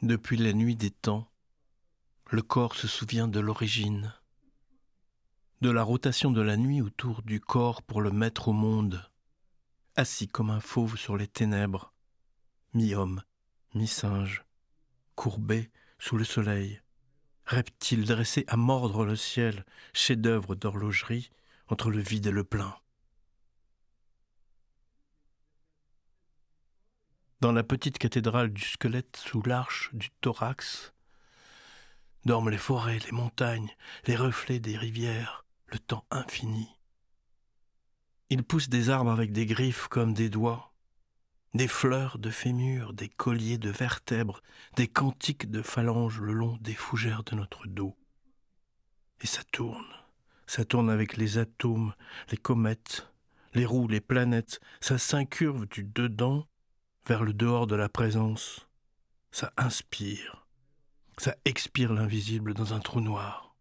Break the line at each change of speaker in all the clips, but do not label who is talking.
Depuis la nuit des temps, le corps se souvient de l'origine, de la rotation de la nuit autour du corps pour le mettre au monde, assis comme un fauve sur les ténèbres, mi-homme, mi-singe, courbé sous le soleil, reptile dressé à mordre le ciel, chef-d'œuvre d'horlogerie entre le vide et le plein. Dans la petite cathédrale du squelette sous l'arche du thorax, dorment les forêts, les montagnes, les reflets des rivières, le temps infini. Il pousse des arbres avec des griffes comme des doigts, des fleurs de fémur, des colliers de vertèbres, des cantiques de phalanges le long des fougères de notre dos. Et ça tourne avec les atomes, les comètes, les roues, les planètes, ça s'incurve du dedans vers le dehors de la présence. Ça inspire, ça expire l'invisible dans un trou noir.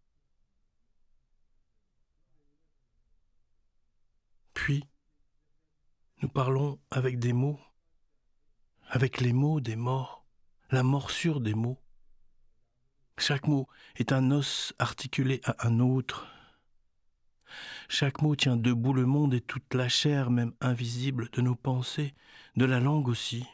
Puis, nous parlons avec des mots, avec les mots des morts, la morsure des mots. Chaque mot est un os articulé à un autre. Chaque mot tient debout le monde et toute la chair, même invisible, de nos pensées, de la langue aussi.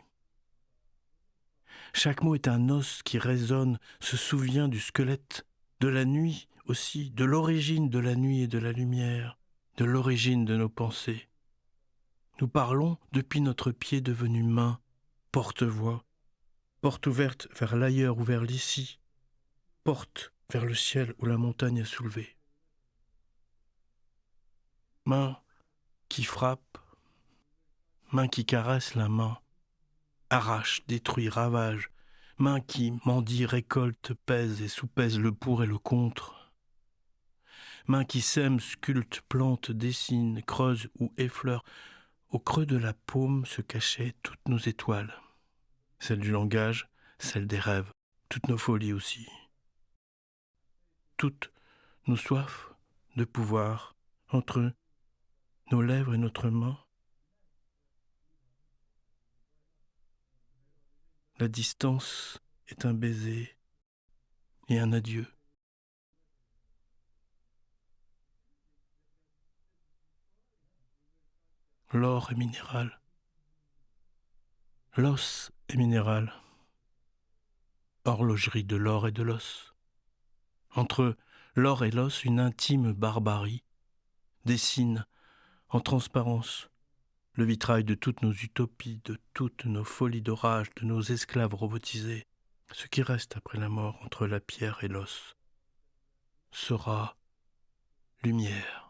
Chaque mot est un os qui résonne, se souvient du squelette, de la nuit aussi, de l'origine de la nuit et de la lumière, de l'origine de nos pensées. Nous parlons depuis notre pied devenu main, porte-voix, porte ouverte vers l'ailleurs ou vers l'ici, porte vers le ciel où la montagne a soulevé. Main qui frappe, main qui caresse la main, arrache, détruit, ravage, main qui mendie, récolte, pèse et sous-pèse le pour et le contre, main qui sème, sculpte, plante, dessine, creuse ou effleure. Au creux de la paume se cachaient toutes nos étoiles, celles du langage, celles des rêves, toutes nos folies aussi. Toutes nos soifs de pouvoir entre nos lèvres et notre main. La distance est un baiser et un adieu. L'or est minéral. L'os est minéral. Horlogerie de l'or et de l'os. Entre l'or et l'os, une intime barbarie dessine en transparence le vitrail de toutes nos utopies, de toutes nos folies d'orage, de nos esclaves robotisés. Ce qui reste après la mort entre la pierre et l'os sera lumière.